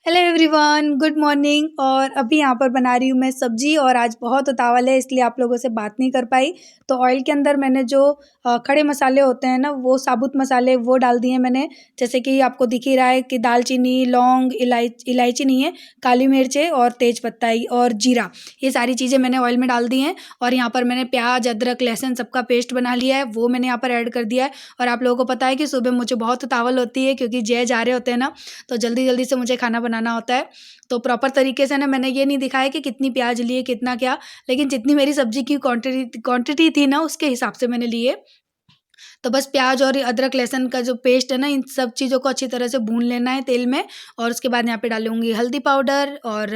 Hello everyone, good morning. और अभी यहाँ पर बना रही हूँ मैं सब्जी और आज बहुत उतावल है इसलिए आप लोगों से बात नहीं कर पाई। तो ऑयल के अंदर मैंने जो खड़े मसाले होते हैं ना, वो साबुत मसाले वो डाल दिए मैंने। जैसे कि आपको दिख ही रहा है कि दालचीनी, लौंग, इलायची नहीं है, काली मिर्चें और तेज पत्ता और जीरा, ये सारी चीज़ें मैंने ऑयल में डाल दी हैं। और यहाँ पर मैंने प्याज, अदरक, लहसुन सबका पेस्ट बना लिया है, वो मैंने यहाँ पर ऐड कर दिया है। और आप लोगों को पता है कि सुबह मुझे बहुत उतावल होती है क्योंकि जय जा रहे होते हैं ना, तो जल्दी जल्दी से मुझे खाना बनाना होता है। तो प्रॉपर तरीके से ना मैंने ये नहीं दिखाया कि कितनी प्याज लिए, कितना क्या, लेकिन जितनी मेरी सब्जी की क्वांटिटी थी ना, उसके हिसाब से मैंने लिए। तो बस प्याज और अदरक लहसुन का जो पेस्ट है ना, इन सब चीज़ों को अच्छी तरह से भून लेना है तेल में। और उसके बाद यहाँ पे डालूंगी हल्दी पाउडर और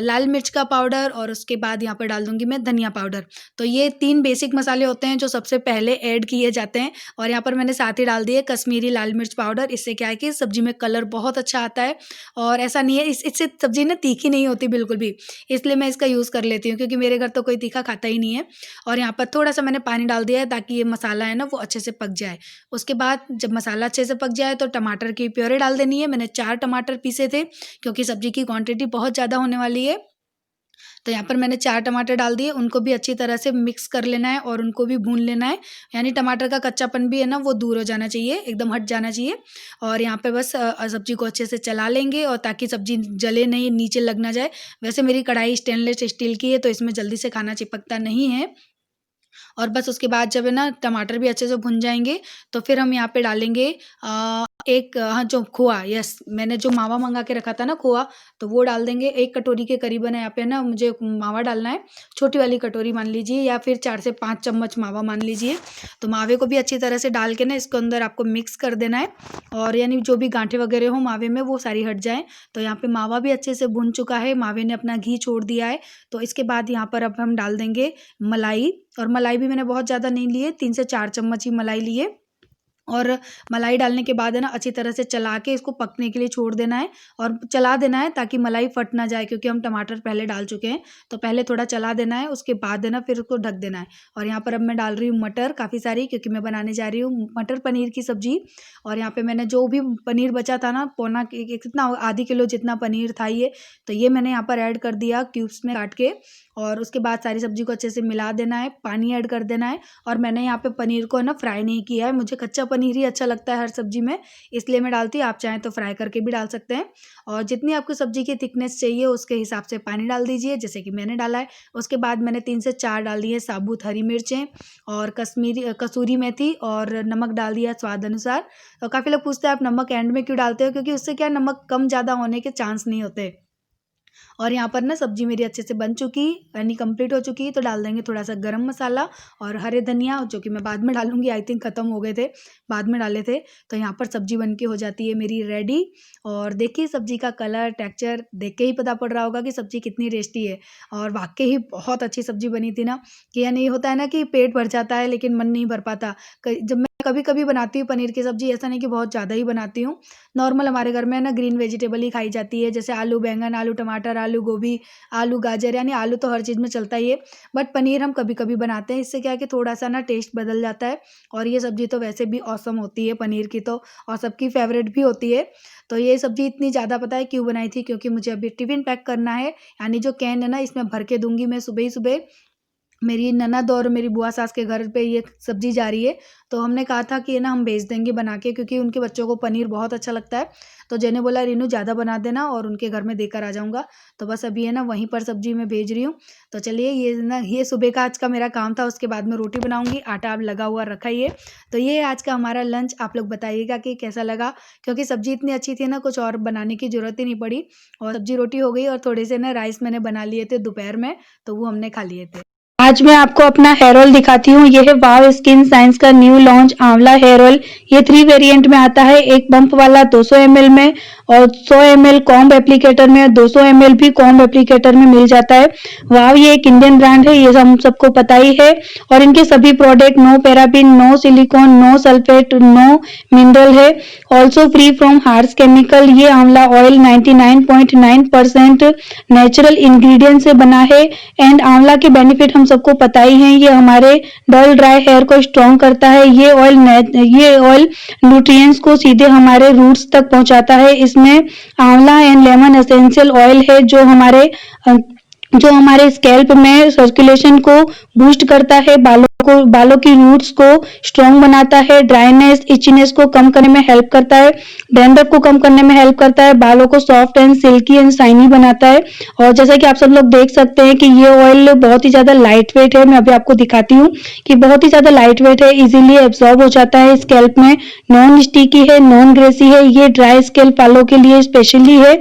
लाल मिर्च का पाउडर, और उसके बाद यहाँ पर डाल दूंगी मैं धनिया पाउडर। तो ये 3 बेसिक मसाले होते हैं जो सबसे पहले ऐड किए जाते हैं। और यहाँ पर मैंने साथ ही डाल दिए कश्मीरी लाल मिर्च पाउडर। इससे क्या है कि सब्जी में कलर बहुत अच्छा आता है। और ऐसा नहीं है, इससे सब्जी ना तीखी नहीं होती बिल्कुल भी, इसलिए मैं इसका यूज़ कर लेती हूँ क्योंकि मेरे घर तो कोई तीखा खाता ही नहीं है। और यहाँ पर थोड़ा सा मैंने पानी डाल दिया है ताकि ये मसाला है ना वो अच्छे से पक जाए। उसके बाद जब मसाला अच्छे से पक जाए तो टमाटर की प्योरे डाल देनी है। मैंने 4 टमाटर पीसे थे क्योंकि सब्जी की क्वांटिटी बहुत ज़्यादा होने वाली है। तो यहाँ पर मैंने 4 टमाटर डाल दिए, उनको भी अच्छी तरह से मिक्स कर लेना है और उनको भी भून लेना है। यानी टमाटर का कच्चापन भी है ना वो दूर हो जाना चाहिए, एकदम हट जाना चाहिए। और यहाँ पे बस सब्जी को अच्छे से चला लेंगे और ताकि सब्जी जले नहीं, नीचे लग ना जाए। वैसे मेरी कढ़ाई स्टेनलेस स्टील की है तो इसमें जल्दी से खाना चिपकता नहीं है। और बस उसके बाद जब है ना टमाटर भी अच्छे से भुन जाएंगे तो फिर हम यहाँ पे डालेंगे हाँ, जो खोआ, यस, मैंने जो मावा मंगा के रखा था ना खोआ, तो वो डाल देंगे। 1 कटोरी के करीबन है यहाँ पे ना मुझे मावा डालना है। छोटी वाली कटोरी मान लीजिए या फिर 4 से 5 चम्मच मावा मान लीजिए। तो मावे को भी अच्छी तरह से डाल के ना इसको अंदर आपको मिक्स कर देना है। और यानी जो भी गांठें वगैरह हो मावे में वो सारी हट जाएँ। तो यहाँ पे मावा भी अच्छे से भुन चुका है, मावे ने अपना घी छोड़ दिया है। तो इसके बाद यहाँ पर अब हम डाल देंगे मलाई। और मलाई भी मैंने बहुत ज़्यादा नहीं ली है, 3 से 4 चम्मच ही मलाई लिए। और मलाई डालने के बाद है ना अच्छी तरह से चला के इसको पकने के लिए छोड़ देना है और चला देना है ताकि मलाई फट ना जाए, क्योंकि हम टमाटर पहले डाल चुके हैं। तो पहले थोड़ा चला देना है, उसके बाद है ना फिर उसको ढक देना है। और यहाँ पर अब मैं डाल रही हूँ मटर काफ़ी सारी, क्योंकि मैं बनाने जा रही हूँ मटर पनीर की सब्जी। और यहाँ पे मैंने जो भी पनीर बचा था ना, पौना कितना आधी किलो जितना पनीर था ये, तो ये मैंने यहाँ पर ऐड कर दिया क्यूब्स में काट के। और उसके बाद सारी सब्जी को अच्छे से मिला देना है, पानी ऐड कर देना है। और मैंने यहाँ पे पनीर को ना फ्राई नहीं किया है, मुझे कच्चा पनीर ही अच्छा लगता है हर सब्जी में, इसलिए मैं डालती हूँ। आप चाहें तो फ्राई करके भी डाल सकते हैं। और जितनी आपको सब्जी की थिकनेस चाहिए उसके हिसाब से पानी डाल दीजिए, जैसे कि मैंने डाला है। उसके बाद मैंने 3 से 4 डाल दी है साबुत हरी मिर्चें और कसूरी मेथी, और नमक डाल दिया स्वाद अनुसार। तो काफ़ी लोग पूछते हैं आप नमक एंड में क्यों डालते हो, क्योंकि उससे क्या नमक कम ज़्यादा होने के चांस नहीं होते। और यहाँ पर ना सब्जी मेरी अच्छे से बन चुकी यानी कंप्लीट हो चुकी है। तो डाल देंगे थोड़ा सा गरम मसाला और हरे धनिया, जो कि मैं बाद में डालूंगी, आई थिंक ख़त्म हो गए थे, बाद में डाले थे। तो यहाँ पर सब्जी बन के हो जाती है मेरी रेडी। और देखिए सब्जी का कलर, टेक्सचर देख के ही पता पड़ रहा होगा कि सब्जी कितनी टेस्टी है। और वाकई ही बहुत अच्छी सब्जी बनी थी ना, कि यानी ये होता है ना कि पेट भर जाता है लेकिन मन नहीं भर पाता। जब मैं कभी कभी बनाती हूँ पनीर की सब्जी, ऐसा नहीं कि बहुत ज़्यादा ही बनाती हूँ। नॉर्मल हमारे घर में ना ग्रीन वेजिटेबल ही खाई जाती है, जैसे आलू बैंगन, आलू टमाटर, आलू गोभी, आलू गाजर, यानी आलू तो हर चीज़ में चलता ही है। बट पनीर हम कभी कभी बनाते हैं, इससे क्या है कि थोड़ा सा ना टेस्ट बदल जाता है। और ये सब्जी तो वैसे भी औसम होती है पनीर की तो, और सबकी फेवरेट भी होती है। तो ये सब्जी इतनी ज़्यादा पता है क्यों बनाई थी, क्योंकि मुझे अभी टिफ़िन पैक करना है। यानी जो कैन है ना, इसमें भर के दूंगी मैं सुबह ही सुबह। मेरी ननद और मेरी बुआ सास के घर पे ये सब्जी जा रही है, तो हमने कहा था कि ये ना हम भेज देंगे बना के, क्योंकि उनके बच्चों को पनीर बहुत अच्छा लगता है। तो जैने बोला रीनू ज़्यादा बना देना और उनके घर में देकर आ जाऊँगा। तो बस अभी है ना वहीं पर सब्जी मैं भेज रही हूँ। तो चलिए, ये सुबह का आज का मेरा काम था। उसके बाद मैं रोटी बनाऊँगी, आटा अब लगा हुआ रखा ही है। तो ये आज का हमारा लंच। आप लोग बताइएगा कि कैसा लगा, क्योंकि सब्जी इतनी अच्छी थी ना, कुछ और बनाने की ज़रूरत ही नहीं पड़ी। और सब्जी रोटी हो गई, और थोड़े से ना राइस मैंने बना लिए थे दोपहर में, तो वो हमने खा लिए थे। आज मैं आपको अपना हेयर ऑयल दिखाती हूँ। ये है वाव स्किन साइंस का न्यू लॉन्च आंवला हेयर ऑयल। ये 3 वेरिएंट में आता है, एक पंप वाला 200 ml में, और 100 ml कॉम्ब एप्लीकेटर में, 200 ml भी कॉम्ब एप्लीकेटर में मिल जाता है। वाव ये एक इंडियन ब्रांड है, ये हम सबको पता ही है। और इनके सभी product no paraben, no silicone, no sulphate, no mineral है। Also free from harsh chemical. ये आंवला ऑयल 99.9% नेचुरल इंग्रेडिएंट से बना है। एंड आंवला के बेनिफिट हम सबको पता ही है, ये हमारे डल ड्राई हेयर को स्ट्रॉन्ग करता है। ये ऑयल न्यूट्रिएंट्स को सीधे हमारे रूट्स तक पहुंचाता है। इसमें आंवला एंड लेमन एसेंशियल ऑयल है जो हमारे स्कैल्प में सर्कुलेशन को बूस्ट करता है, बालों की रूट्स को स्ट्रॉन्ग बनाता है, ड्राइनेस इचनेस को कम करने में हेल्प करता है, डैंड्रफ को कम करने में हेल्प करता है, बालों को soft and silkie and shiny बनाता है। और जैसा कि आप सब लोग देख सकते हैं कि ये ऑयल बहुत ही ज़्यादा लाइट वेट है। मैं अभी आपको दिखाती हूँ कि बहुत ही ज़्यादा लाइट वेट है, इजीली एब्जॉर्ब हो जाता है स्कैल्प में, नॉन स्टिकी है, नॉन ग्रेसी है। ये ड्राई स्कैल्प वालों के लिए स्पेशली है,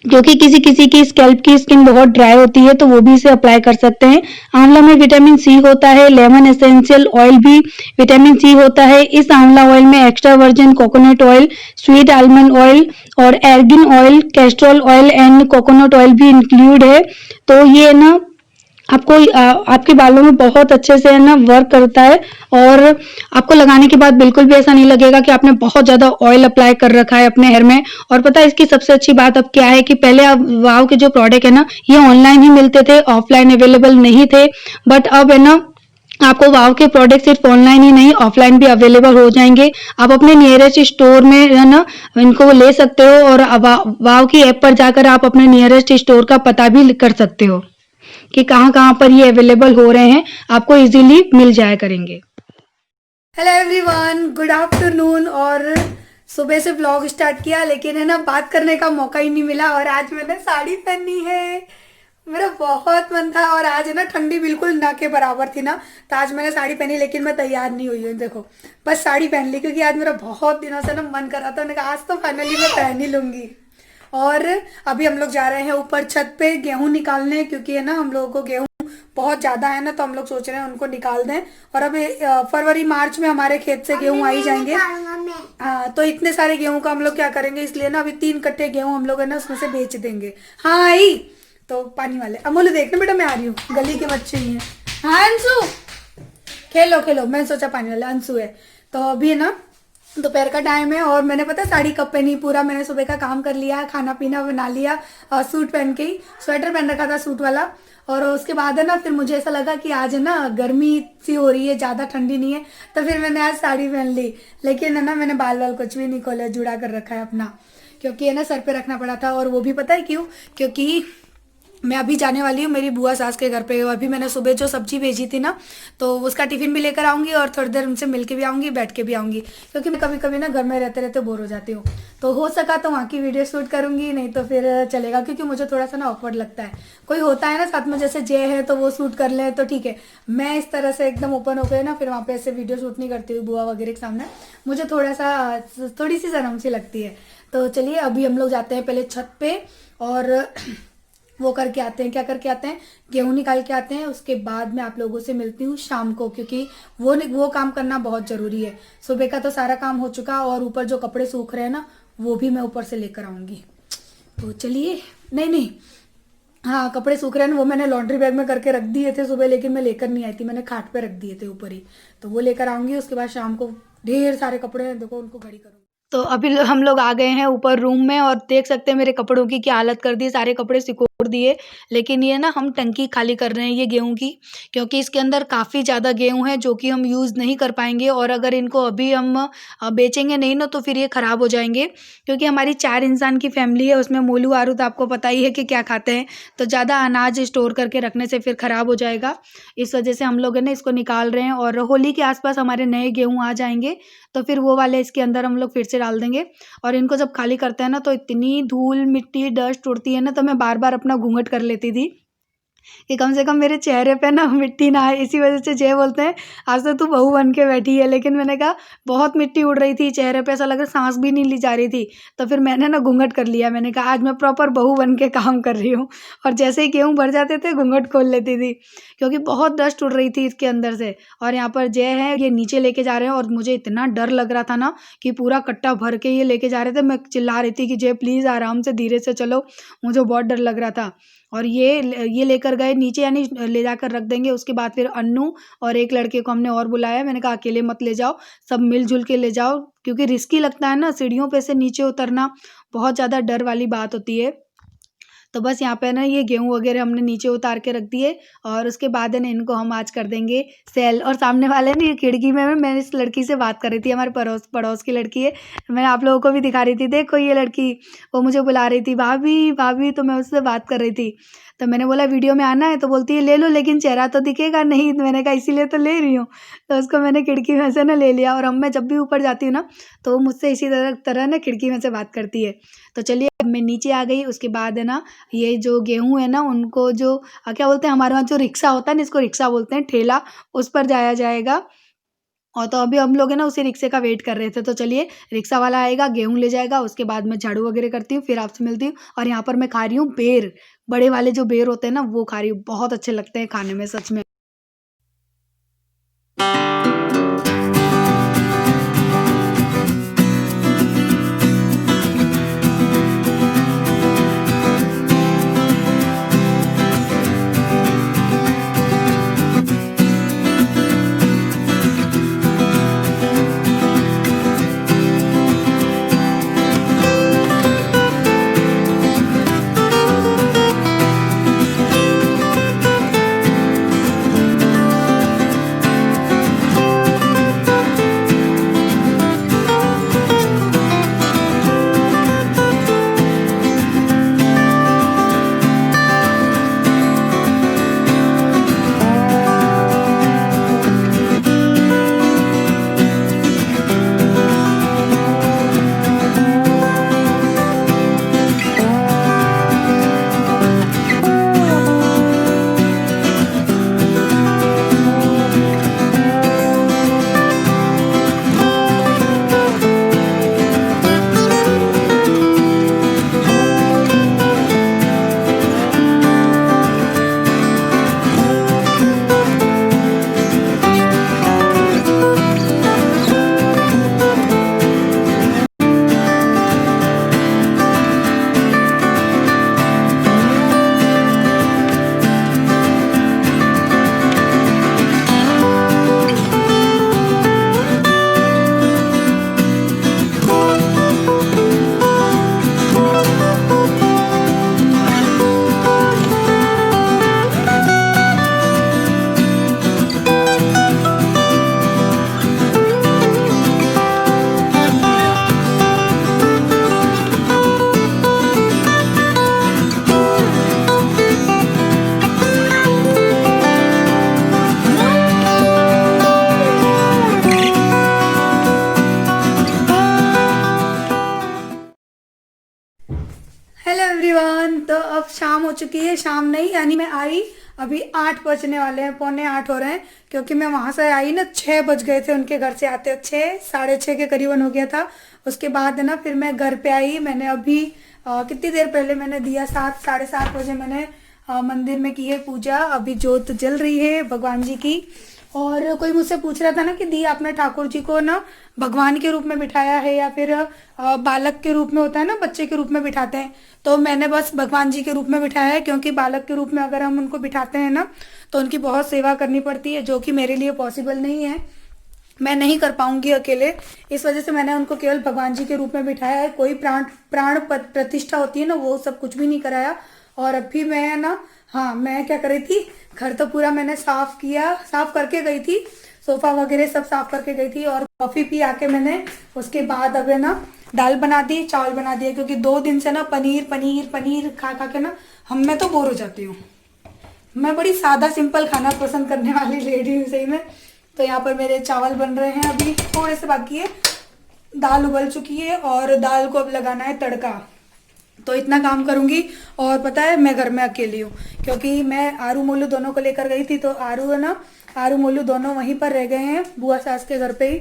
क्योंकि किसी किसी की स्कैल्प की स्किन बहुत ड्राई होती है, तो वो भी इसे अप्लाई कर सकते हैं। आंवला में विटामिन सी होता है, लेमन एसेंशियल ऑयल भी विटामिन सी होता है। इस आंवला ऑयल में extra virgin coconut oil, sweet almond oil और argan oil, castor oil and coconut oil भी इंक्लूड है। तो ये ना आपको आपके बालों में बहुत अच्छे से है ना वर्क करता है, और आपको लगाने के बाद बिल्कुल भी ऐसा नहीं लगेगा कि आपने बहुत ज़्यादा ऑयल अप्लाई कर रखा है अपने हेयर में। और पता है इसकी सबसे अच्छी बात अब क्या है कि पहले अब वाव के जो प्रोडक्ट है ना, ये ऑनलाइन ही मिलते थे, ऑफलाइन अवेलेबल नहीं थे। बट अब है ना आपको वाव के प्रोडक्ट सिर्फ ऑनलाइन ही नहीं, ऑफलाइन भी अवेलेबल हो जाएंगे। आप अपने नियरेस्ट स्टोर में है ना इनको ले सकते हो, और वाव की ऐप पर जाकर आप अपने नियरेस्ट स्टोर का पता भी कर सकते हो कि कहाँ कहाँ पर ये अवेलेबल हो रहे हैं, आपको इजीली मिल जाया करेंगे। Hello everyone, good afternoon. और सुबह से व्लॉग स्टार्ट किया, लेकिन है ना बात करने का मौका ही नहीं मिला। और आज मैंने साड़ी पहनी है, मेरा बहुत मन था। और आज है ना ठंडी बिल्कुल ना के बराबर थी ना, तो आज मैंने साड़ी पहनी, लेकिन मैं तैयार नहीं हुई हूँ। देखो बस साड़ी पहन ली, क्योंकि आज मेरा बहुत दिनों से ना मन कर रहा था। मैंने कहा आज तो फाइनली मैं पहन ही लूंगी। और अभी हम लोग जा रहे हैं ऊपर छत पे गेहूं निकालने, क्योंकि है ना हम लोगों को गेहूं बहुत ज्यादा है ना, तो हम लोग सोच रहे हैं उनको निकाल दें। और अभी फरवरी मार्च में हमारे खेत से गेहूं आ ही जाएंगे। हाँ, तो इतने सारे गेहूं का हम लोग क्या करेंगे, इसलिए ना अभी 3 कट्टे गेहूं हम लोग है ना उसमें से बेच देंगे। हाँ आई तो पानी वाले अमोल देखना बेटा, मैं आ रही हूँ, गली के बच्चे ही हैं। हाँ अंशु खेलो खेलो, मैंने सोचा पानी वाला अंशु है। तो अभी है ना दोपहर का टाइम है, और मैंने पता साड़ी कब पहनी, पूरा मैंने सुबह का काम कर लिया, खाना पीना बना लिया, और सूट पहन के ही, स्वेटर पहन रखा था सूट वाला। और उसके बाद है ना फिर मुझे ऐसा लगा कि आज है ना गर्मी सी हो रही है, ज़्यादा ठंडी नहीं है, तो फिर मैंने आज साड़ी पहन ली। लेकिन है ना मैंने बाल वाल कुछ भी नहीं खोला, जुड़ा कर रखा है अपना, क्योंकि है ना सर पे रखना पड़ा था। और वो भी पता है क्यों, क्योंकि मैं अभी जाने वाली हूँ मेरी बुआ सास के घर पे। अभी मैंने सुबह जो सब्जी भेजी थी ना, तो उसका टिफिन भी लेकर आऊँगी, और थोड़ी देर उनसे मिल के भी आऊँगी, बैठ के भी आऊँगी, क्योंकि मैं कभी कभी ना घर में रहते रहते बोर हो जाती हूँ। तो हो सका तो वहाँ की वीडियो शूट करूँगी, नहीं तो फिर चलेगा, क्योंकि मुझे थोड़ा सा ना ऑकवर्ड लगता है। कोई होता है ना साथ में, जैसे जय है तो वो शूट कर ले तो ठीक है, मैं इस तरह से एकदम ओपन होकर ना फिर वहाँ पे ऐसे वीडियो शूट नहीं करती हूँ बुआ वगैरह के सामने, मुझे थोड़ी सी शर्म सी लगती है। तो चलिए अभी हम लोग जाते हैं पहले छत पे, और वो करके आते हैं, क्या करके आते हैं, गेहूं निकाल के आते हैं। उसके बाद मैं आप लोगों से मिलती हूँ शाम को, क्योंकि वो काम करना बहुत जरूरी है। सुबह का तो सारा काम हो चुका, और ऊपर जो कपड़े सूख रहे हैं ना वो भी मैं ऊपर से लेकर आऊंगी। तो चलिए, नहीं हाँ कपड़े सूख रहे हैं वो मैंने लॉन्ड्री बैग में करके रख दिए थे सुबह, लेकिन मैं लेकर नहीं आई थी, मैंने खाट पे रख दिए थे ऊपर ही, तो वो लेकर आऊंगी। उसके बाद शाम को ढेर सारे कपड़े हैं, देखो उनको घड़ी करूंगी। तो अभी हम लोग आ गए हैं ऊपर रूम में, और देख सकते हैं मेरे कपड़ों की क्या हालत कर दी, सारे कपड़े सिकोड़ दिए। लेकिन ये ना हम टंकी खाली कर रहे हैं ये गेहूं की, क्योंकि इसके अंदर काफ़ी ज़्यादा गेहूं है जो कि हम यूज़ नहीं कर पाएंगे, और अगर इनको अभी हम बेचेंगे नहीं ना तो फिर ये ख़राब हो जाएंगे, क्योंकि हमारी 4 इंसान की फैमिली है, उसमें मोलू आरू तो आपको पता ही है कि क्या खाते हैं, तो ज़्यादा अनाज स्टोर करके रखने से फिर ख़राब हो जाएगा। इस वजह से हम लोग है ना इसको निकाल रहे हैं, और होली के आसपास हमारे नए गेहूँ आ जाएंगे, तो फिर वो वाले इसके अंदर हम लोग फिर से डाल देंगे। और इनको जब खाली करते हैं ना तो इतनी धूल मिट्टी डस्ट उड़ती है ना, तो मैं बार बार अपना घूंघट कर लेती थी कि कम से कम मेरे चेहरे पे ना मिट्टी ना आए। इसी वजह से जय बोलते हैं आज तो तू बहू बन के बैठी है, लेकिन मैंने कहा बहुत मिट्टी उड़ रही थी चेहरे पे, ऐसा लग रहा सांस भी नहीं ली जा रही थी, तो फिर मैंने ना घूंघट कर लिया। मैंने कहा आज मैं प्रॉपर बहू बन के काम कर रही हूँ, और जैसे ही गेहूँ भर जाते थे घूंघट खोल लेती थी, क्योंकि बहुत डस्ट उड़ रही थी इसके अंदर से। और यहाँ पर जय है, ये नीचे लेके जा रहे हैं, और मुझे इतना डर लग रहा था ना कि पूरा कट्टा भर के ये लेके जा रहे थे। मैं चिल्ला रही थी कि जय प्लीज़ आराम से धीरे से चलो, मुझे बहुत डर लग रहा था। और ये लेकर गए नीचे, यानी ले जाकर रख देंगे। उसके बाद फिर अन्नू और एक लड़के को हमने और बुलाया, मैंने कहा अकेले मत ले जाओ, सब मिलजुल के ले जाओ, क्योंकि रिस्की लगता है ना सीढ़ियों पे से नीचे उतरना, बहुत ज़्यादा डर वाली बात होती है। तो बस यहाँ पे ना ये गेहूँ वगैरह हमने नीचे उतार के रख दिए और उसके बाद है ना इनको हम आज कर देंगे सेल। और सामने वाले ना ये खिड़की में मैं इस लड़की से बात कर रही थी, हमारे पड़ोस की लड़की है। मैं आप लोगों को भी दिखा रही थी, देखो ये लड़की, वो मुझे बुला रही थी भाभी भाभी, तो मैं उससे बात कर रही थी। तो मैंने बोला वीडियो में आना है, तो बोलती है ले लो लेकिन चेहरा तो दिखेगा नहीं। तो मैंने कहा इसीलिए तो ले रही हूँ। तो उसको मैंने खिड़की में से ना ले लिया और अब मैं जब भी ऊपर जाती हूँ ना तो वो मुझसे इसी तरह ना खिड़की में से बात करती है। तो चलिए अब मैं नीचे आ गई। उसके बाद है ना ये जो गेहूँ है ना उनको जो क्या बोलते हैं, हमारे वहाँ जो रिक्शा होता है ना, इसको रिक्शा बोलते हैं, ठेला, उस पर जाया जाएगा। और तो अभी हम लोग है ना उसी रिक्शे का वेट कर रहे थे। तो चलिए रिक्शा वाला आएगा, गेहूँ ले जाएगा, उसके बाद मैं झाड़ू वगैरह करती हूँ, फिर आपसे मिलती हूँ। और यहाँ पर मैं खा रही हूँ बेर, बड़े वाले जो बेर होते हैं ना वो खा रही हूँ, बहुत अच्छे लगते हैं खाने में सच में। हेलो एवरीवन, तो अब शाम हो चुकी है, शाम नहीं यानी मैं आई अभी 8 बजने वाले हैं, पौने 8 हो रहे हैं। क्योंकि मैं वहां से आई ना 6 बज गए थे, उनके घर से आते 6 साढ़े 6 के करीबन हो गया था। उसके बाद है ना फिर मैं घर पे आई। मैंने अभी कितनी देर पहले मैंने दिया, 7 साढ़े 7 बजे मैंने मंदिर में की है पूजा। अभी जोत जल रही है भगवान जी की। और कोई मुझसे पूछ रहा था ना कि दी आपने ठाकुर जी को ना भगवान के रूप में बिठाया है या फिर बालक के रूप में होता है ना, बच्चे के रूप में बिठाते हैं। तो मैंने बस भगवान जी के रूप में बिठाया है, क्योंकि बालक के रूप में अगर हम उनको बिठाते हैं ना तो उनकी बहुत सेवा करनी पड़ती है, जो कि मेरे लिए पॉसिबल नहीं है, मैं नहीं कर पाऊंगी अकेले। इस वजह से मैंने उनको केवल भगवान जी के रूप में बिठाया है। कोई प्राण प्राण प्रतिष्ठा होती है ना, वो सब कुछ भी नहीं कराया। और अभी मैं ना, हाँ मैं क्या कर रही थी, घर तो पूरा मैंने साफ किया, साफ करके गई थी, सोफा वगैरह सब साफ करके गई थी। और कॉफी पी आके मैंने उसके बाद अब है ना दाल बना दी, चावल बना दिए, क्योंकि 2 दिन से ना पनीर पनीर पनीर खा खा के ना मैं तो बोर हो जाती हूँ। मैं बड़ी सादा सिंपल खाना पसंद करने वाली लेडी हूँ सही में। तो यहाँ पर मेरे चावल बन रहे हैं, अभी थोड़े से बाकी है, दाल उबल चुकी है और दाल को अब लगाना है तड़का। तो इतना काम करूंगी। और पता है मैं घर में अकेली हूँ, क्योंकि मैं आरू मोलू दोनों को लेकर गई थी। तो आरू है ना, आरू मोलू दोनों वहीं पर रह गए हैं बुआ सास के घर पे ही।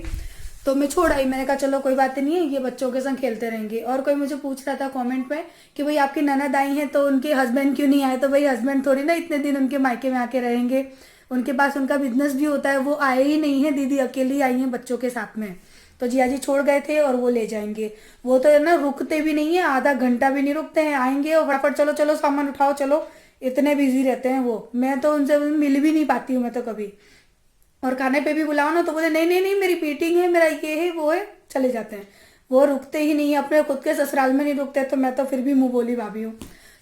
तो मैं छोड़ आई, मैंने कहा चलो कोई बात नहीं है, ये बच्चों के संग खेलते रहेंगे। और कोई मुझे पूछ रहा था कमेंट में कि भाई आपकी ननद आई हैं तो उनके हस्बैंड क्यों नहीं आए। तो भाई हस्बैंड थोड़ी ना इतने दिन उनके मायके में आके रहेंगे, उनके पास उनका बिजनेस भी होता है, वो आए ही नहीं है, दीदी अकेली आई हैं बच्चों के साथ में। तो जिया जी छोड़ गए थे और वो ले जाएंगे। वो तो है ना रुकते भी नहीं है, आधा घंटा भी नहीं रुकते हैं, आएंगे और फटाफट चलो चलो सामान उठाओ चलो, इतने बिजी रहते हैं वो। मैं तो उनसे मिल भी नहीं पाती हूँ मैं तो कभी। और खाने पे भी बुलाओ ना तो बोले नहीं नहीं नहीं मेरी मीटिंग है, मेरा ये है वो है, चले जाते हैं। वो रुकते ही नहीं है, अपने खुद के ससुराल में नहीं रुकते। तो मैं तो फिर भी मुंह बोली भाभी हूँ।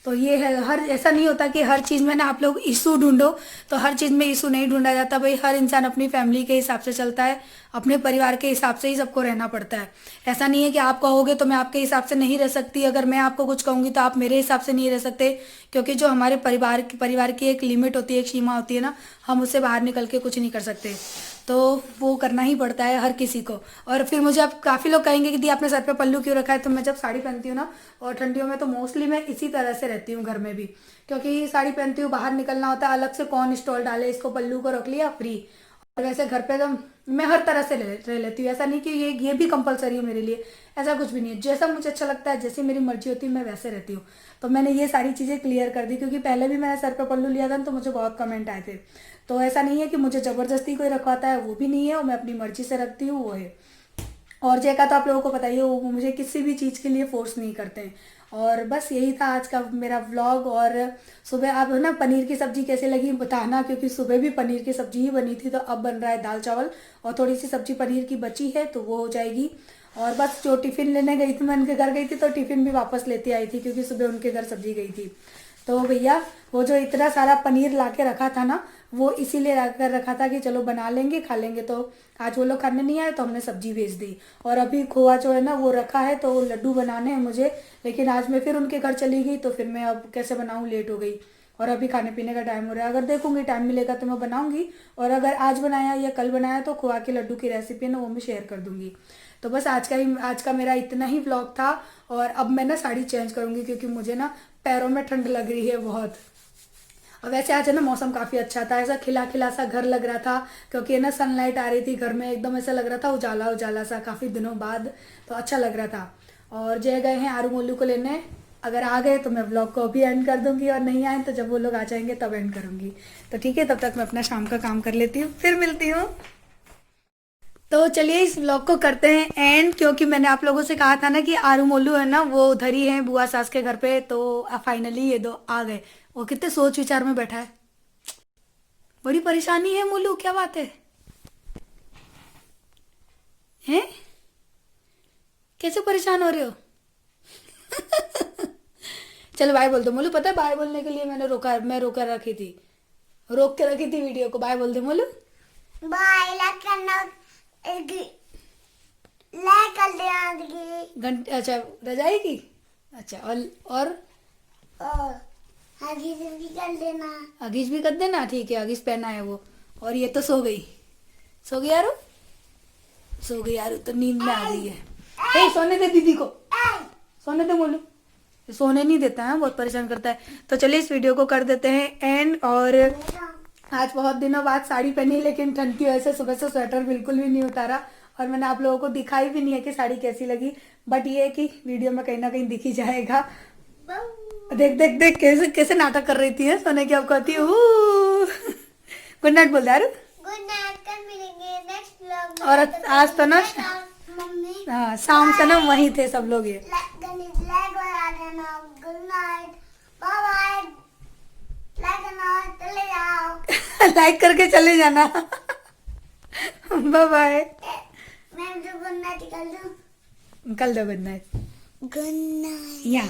तो ये है, हर ऐसा नहीं होता कि हर चीज़ में ना आप लोग इशू ढूंढो, तो हर चीज़ में इशू नहीं ढूंढा जाता भाई। हर इंसान अपनी फैमिली के हिसाब से चलता है, अपने परिवार के हिसाब से ही सबको रहना पड़ता है। ऐसा नहीं है कि आप कहोगे तो मैं आपके हिसाब से नहीं रह सकती, अगर मैं आपको कुछ कहूँगी तो आप मेरे हिसाब से नहीं रह सकते, क्योंकि जो हमारे परिवार की एक लिमिट होती है, एक सीमा होती है ना, हम उससे बाहर निकल के कुछ नहीं कर सकते। तो वो करना ही पड़ता है हर किसी को। और फिर मुझे अब काफ़ी लोग कहेंगे कि दी आपने सर पे पल्लू क्यों रखा है, तो मैं जब साड़ी पहनती हूँ ना, और ठंडियों में तो मोस्टली मैं इसी तरह से रहती हूँ घर में भी, क्योंकि साड़ी पहनती हूँ, बाहर निकलना होता है, अलग से कौन स्टॉल डाले, इसको पल्लू को रख लिया फ्री। और वैसे घर पे तो मैं हर तरह से रह लेती हूँ, ऐसा नहीं कि ये भी कंपलसरी है मेरे लिए, ऐसा कुछ भी नहीं है। जैसा मुझे अच्छा लगता है, जैसी मेरी मर्जी होती है, मैं वैसे रहती हूँ। तो मैंने ये सारी चीज़ें क्लियर कर दी, क्योंकि पहले भी मैंने सर पे पल्लू लिया था तो मुझे बहुत कमेंट आए थे। तो ऐसा नहीं है कि मुझे ज़बरदस्ती कोई रखवाता है, वो भी नहीं है, और मैं अपनी मर्जी से रखती हूँ, वो है। और जय का तो आप लोगों को पता ही है, वो मुझे किसी भी चीज़ के लिए फोर्स नहीं करते हैं। और बस यही था आज का मेरा व्लॉग। और सुबह आप ना पनीर की सब्ज़ी कैसे लगी बताना, क्योंकि सुबह भी पनीर की सब्ज़ी ही बनी थी, तो अब बन रहा है दाल चावल, और थोड़ी सी सब्ज़ी पनीर की बची है तो वो हो जाएगी। और बस जो टिफ़िन लेने गई थी, मैं उनके घर गई थी तो टिफ़िन भी वापस लेती आई थी, क्योंकि सुबह उनके घर सब्ज़ी गई थी। तो भैया वो जो इतना सारा पनीर ला के रखा था ना, वो इसीलिए ला कर रखा था कि चलो बना लेंगे, खा लेंगे। तो आज वो लोग खाने नहीं आए तो हमने सब्जी भेज दी। और अभी खोआ जो है ना वो रखा है, तो लड्डू बनाने हैं मुझे, लेकिन आज मैं फिर उनके घर चली गई, तो फिर मैं अब कैसे बनाऊँ, लेट हो गई। और अभी खाने पीने का टाइम हो रहा है, अगर देखूंगी टाइम मिलेगा तो मैं बनाऊंगी, और अगर आज बनाया या कल बनाया तो खोआ के लड्डू की रेसिपी है ना, वो मैं शेयर कर दूंगी। तो बस आज का मेरा इतना ही व्लॉग था। और अब मैं ना साड़ी चेंज करूंगी, क्योंकि मुझे ना पैरों में ठंड लग रही है बहुत। और वैसे आज है ना मौसम काफ़ी अच्छा था, ऐसा खिला खिला सा घर लग रहा था, क्योंकि है ना सनलाइट आ रही थी घर में, एकदम ऐसा लग रहा था उजाला उजाला सा काफ़ी दिनों बाद, तो अच्छा लग रहा था। और जय गए हैं आरू मोलू को लेने, अगर आ गए तो मैं ब्लॉग को अभी एंड कर दूंगी, और नहीं आए तो जब वो लोग आ जाएंगे तब एंड करूंगी। तो ठीक है, तब तक मैं अपना शाम का काम कर लेती हूँ, फिर मिलती हूँ। तो चलिए इस व्लॉग को करते हैं एंड, क्योंकि मैंने आप लोगों से कहा था ना कि आरू मोलू है ना वो उधर ही है बुआ सास के घर पे, तो फाइनली ये दो आ गए। वो कितने सोच विचार में बैठा है, बड़ी परेशानी है मोलू, क्या बात है? हैं? कैसे परेशान हो रहे हो? चलो बाय बोल दो मोलू, पता है बाय बोलने के लिए मैं रोका रखी थी, रोक के रखी थी वीडियो को। बाय बोल दे मोलू। बाय करना कर देना घंटे, अच्छा रजाई की, अच्छा और हगीज भी कर देना। अगीज भी कर देना, ठीक है, अगीज पहना है वो। और ये तो सो गई, सो गई यारू, सो गई यारू, तो नींद में आ गई है। हे सोने दे दीदी को, सोने दे बोलू, सोने नहीं देता है, बहुत परेशान करता है। तो चलिए इस वीडियो को कर देते हैं एंड। और आज बहुत दिनों बाद साड़ी पहनी, लेकिन ठंड की वजह से सुबह से स्वेटर बिल्कुल भी नहीं उतारा, और मैंने आप लोगों को दिखाई भी नहीं है कि साड़ी कैसी लगी, बट ये है कि वीडियो में कहीं ना कहीं दिख ही जाएगा। देख देख देख कैसे कैसे नाटक कर रही थी है सोने की, अब कहती हूँ गुड नाइट बोल दे यार। गुड नाइट, कल मिलेंगे नेक्स्ट व्लॉग में। और आज तो ना मम्मी हाँ शाम से ना वहीं थे सब लोग, ये लाइक बना देना। Good night, bye bye. Like करना, चले जाओ। लाइक करके चले जाना। Bye bye. मैं जो गुड नाइट कर दूं। कल दो गुड नाइट। Good night. या